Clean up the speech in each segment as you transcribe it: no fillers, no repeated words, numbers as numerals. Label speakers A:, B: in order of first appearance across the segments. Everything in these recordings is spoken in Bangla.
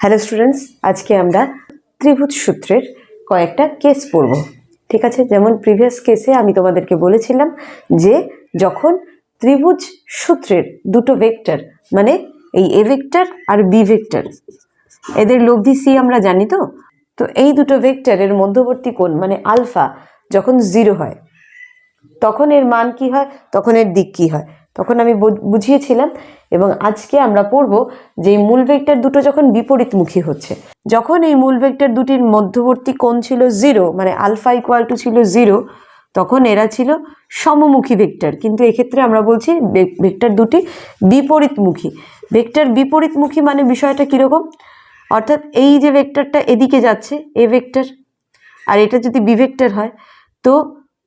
A: হ্যালো স্টুডেন্টস, আজকে আমরা ত্রিভুজ সূত্রের কয়েকটা কেস পড়ব। ঠিক আছে, যেমন প্রিভিয়াস কেসে আমি তোমাদেরকে বলেছিলাম যে যখন ত্রিভুজ সূত্রের দুটো ভেক্টর মানে এই এ ভেক্টর আর বি ভেক্টর এদের লব্ধি সি আমরা জানি তো, তো এই দুটো ভেক্টরের মধ্যবর্তী কোণ মানে আলফা যখন 0 হয় তখন এর মান কি হয়, তখন এর দিক কি হয়, তখন আমি বুঝিয়েছিলাম। এবং আজকে আমরা পড়ব যে মূল ভেক্টর দুটো যখন বিপরীতমুখী হচ্ছে, যখন এই মূল ভেক্টর দুটির মধ্যবর্তী কোণ ছিল 0 মানে আলফা ইকুয়াল টু ছিল 0, তখন এরা ছিল সমমুখী ভেক্টর। কিন্তু এক্ষেত্রে আমরা বলছি ভেক্টর দুটি বিপরীতমুখী। ভেক্টর বিপরীতমুখী মানে বিষয়টা কীরকম, অর্থাৎ এই যে ভেক্টরটা এদিকে যাচ্ছে এ ভেক্টর, আর এটা যদি বি ভেক্টর হয়, তো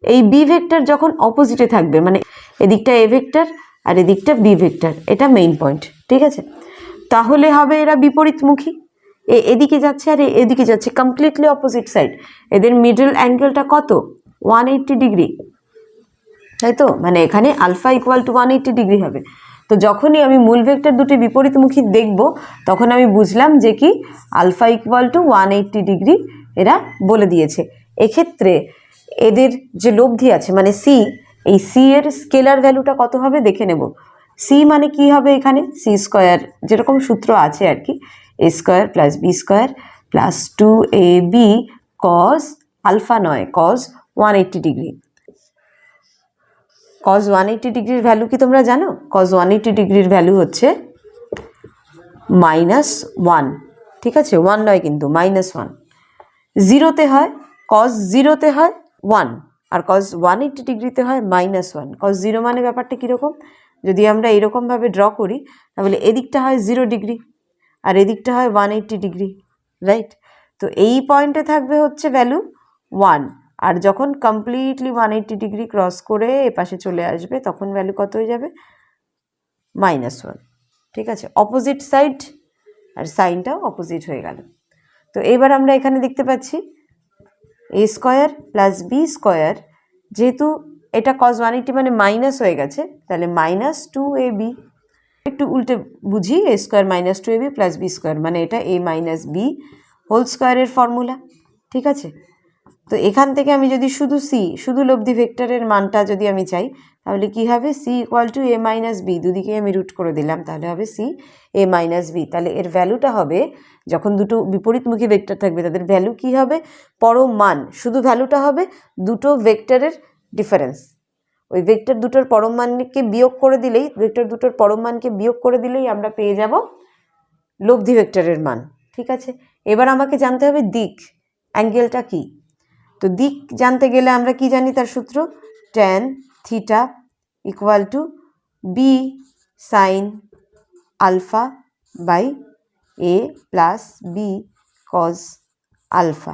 A: এই বি ভেক্টর যখন অপোজিটে থাকবে মানে এদিকটা এ ভেক্টর আর এদিকটা বি ভেক্টর, এটা মেইন পয়েন্ট। ঠিক আছে, তাহলে হবে এরা বিপরীতমুখী, এদিকে যাচ্ছে আর এদিকে যাচ্ছে, কমপ্লিটলি অপোজিট সাইড। এদের মিডল অ্যাঙ্গেলটা কত, 180 ডিগ্রি, তাই তো? মানে এখানে আলফা ইকুয়াল টু 180 ডিগ্রি হবে। তো যখনই আমি মূল ভেক্টর দুটি বিপরীতমুখী দেখব তখন আমি বুঝলাম যে কি আলফা ইকুয়াল টু 180 ডিগ্রি এরা বলে দিয়েছে। এক্ষেত্রে এদের যে লব্ধি আছে মানে সি, এই সি এর স্কেলার ভ্যালুটা কত হবে দেখে নেব। সি মানে কি হবে, এখানে সি স্কোয়ার যেরকম সূত্র আছে আর কি, A square plus B square plus 2ab cos alpha নয় কজ 180 ডিগ্রি। কজ 180 ডিগ্রির ভ্যালু কি তোমরা জানো? কজ 180 ডিগ্রির ভ্যালু হচ্ছে -1। ঠিক আছে, 1 নয় কিন্তু -1। জিরোতে হয় কজ, জিরোতে হয় 1, আর কজ 180 ডিগ্রিতে হয় -1। কজ 0 মানে ব্যাপারটা কীরকম, যদি আমরা এরকমভাবে ড্র করি তাহলে এদিকটা হয় 0 ডিগ্রি আর এদিকটা হয় 180 ডিগ্রি, রাইট? তো এই পয়েন্টে থাকবে হচ্ছে ভ্যালু 1, আর যখন কমপ্লিটলি 180 ডিগ্রি ক্রস করে এপাশে চলে আসবে তখন ভ্যালু কত হয়ে যাবে, -1। ঠিক আছে, অপোজিট সাইড আর সাইনটাও অপোজিট হয়ে গেল। তো এবার আমরা এখানে দেখতে পাচ্ছি এ স্কোয়ার প্লাস বি স্কোয়ার, যেহেতু এটা কজ 180 মানে মাইনাস হয়ে গেছে, তাহলে -2ab। একটু উল্টে বুঝি, A square -2ab plus B square মানে এটা a মাইনাস বি হোল স্কোয়ারের ফর্মুলা। ঠিক আছে, তো এখান থেকে আমি যদি শুধু সি, শুধু লব্ধি ভেক্টরের মানটা যদি আমি চাই তাহলে কি হবে, C equal to A minus B, দুদিকে আমি রুট করে দিলাম তাহলে হবে সি এ মাইনাস বি। তাহলে এর ভ্যালুটা হবে, যখন দুটো বিপরীতমুখী ভেক্টর থাকবে তাদের ভ্যালু কি হবে, পরম মান, শুধু ভ্যালুটা হবে দুটো ভেক্টরের ডিফারেন্স। ওই ভেক্টর দুটোর পরম মানকে বিয়োগ করে দিলেই, ভেক্টর দুটোর পরম মানকে বিয়োগ করে দিলেই আমরা পেয়ে যাব লব্ধি ভেক্টরের মান। ঠিক আছে, এবার আমাকে জানতে হবে দিক, অ্যাঙ্গেলটা কি। তো দিক জানতে গেলে আমরা কি জানি, তার সূত্র tan theta equal to B sine alpha by A plus B cos alpha.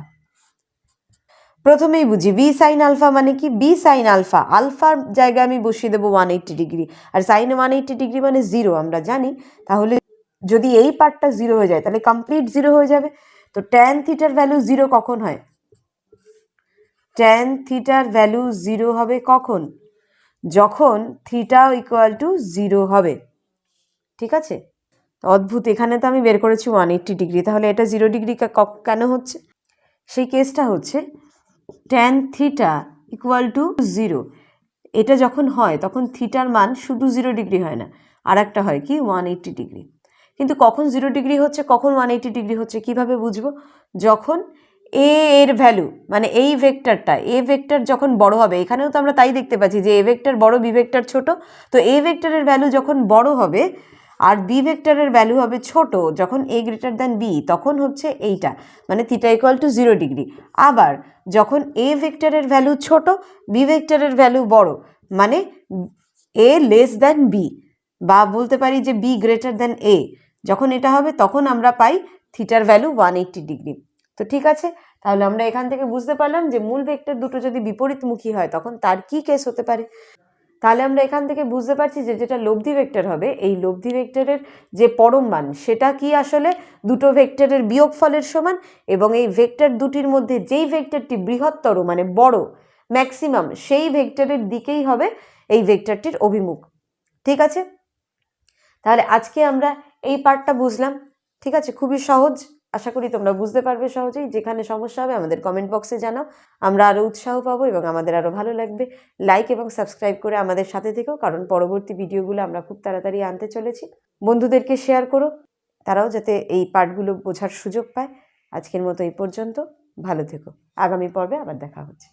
A: প্রথমেই বুঝি বি সাইন আলফা মানে কি, বি সাইন আলফা, আলফার জায়গায় আমি বসিয়ে দেবো 180 ডিগ্রি, আর সাইন 180 ডিগ্রি মানে 0 আমরা জানি। তাহলে যদি এই পার্টটা 0 হয়ে যায় তাহলে কমপ্লিট 0 হয়ে যাবে। তো tan থিটার ভ্যালু 0 কখন হয়, tan থিটার ভ্যালু 0 হবে কখন, যখন থিটা ইকুয়াল টু 0 হবে। ঠিক আছে, অদ্ভুত, এখানে তো আমি বের করেছি 180 ডিগ্রি, তাহলে এটা 0 ডিগ্রি কেন হচ্ছে? সেই কেসটা হচ্ছে tan থিটা ইকুয়াল টু 0, এটা যখন হয় তখন থিটার মান শুধু 0 ডিগ্রি হয় না, আর একটা হয় কি 180 ডিগ্রি। কিন্তু কখন 0 ডিগ্রি হচ্ছে, কখন 180 ডিগ্রি হচ্ছে কিভাবে বুঝবো, যখন এ এর ভ্যালু মানে এই ভেক্টরটা, এ ভেক্টর যখন বড় হবে, এখানেও তো আমরা তাই দেখতে পাচ্ছি যে এ ভেক্টর বড় বি ভেক্টর ছোট, তো এ ভেক্টরের ভ্যালু যখন বড় হবে আর বি ভেক্টরের ভ্যালু হবে ছোট, যখন এ গ্রেটার দ্যান বি তখন হচ্ছে এইটা মানে থিটা ইকুয়াল টু 0 ডিগ্রি। আবার যখন এ ভেক্টরের ভ্যালু ছোট, বি ভেক্টরের ভ্যালু বড় মানে এ লেস দ্যান বি, বা বলতে পারি যে বি গ্রেটার দ্যান এ, যখন এটা হবে তখন আমরা পাই থিটার ভ্যালু 180 ডিগ্রি। তো ঠিক আছে, তাহলে আমরা এখান থেকে বুঝতে পারলাম যে মূল ভেক্টর দুটো যদি বিপরীতমুখী হয় তখন তার কি কেস হতে পারে। তাহলে আমরা এখান থেকে বুঝতে পারছি যে যেটা লব্ধি ভেক্টর হবে, এই লব্ধি ভেক্টরের যে পরম মান সেটা কি আসলে দুটো ভেক্টরের বিয়োগফলের সমান, এবং এই ভেক্টর দুটির মধ্যে যেই ভেক্টরটি বৃহত্তর মানে বড় ম্যাক্সিমাম, সেই ভেক্টরের দিকেই হবে এই ভেক্টরটির অভিমুখ। ঠিক আছে, তাহলে আজকে আমরা এই পার্টটা বুঝলাম। ঠিক আছে, খুবই সহজ। আশা করি তোমরা বুঝতে পারবে সহজেই। যেখানে সমস্যা হবে আমাদের কমেন্ট বক্সে জানাও, আমরা আরও উৎসাহ পাবো এবং আমাদের আরও ভালো লাগবে। লাইক এবং সাবস্ক্রাইব করে আমাদের সাথে থেকো, কারণ পরবর্তী ভিডিওগুলো আমরা খুব তাড়াতাড়ি আনতে চলেছি। বন্ধুদেরকে শেয়ার করো, তারাও যাতে এই পার্টগুলো বোঝার সুযোগ পায়। আজকের মতো এই পর্যন্ত, ভালো থেকো। আগামী পর্বে আবার দেখা হচ্ছে।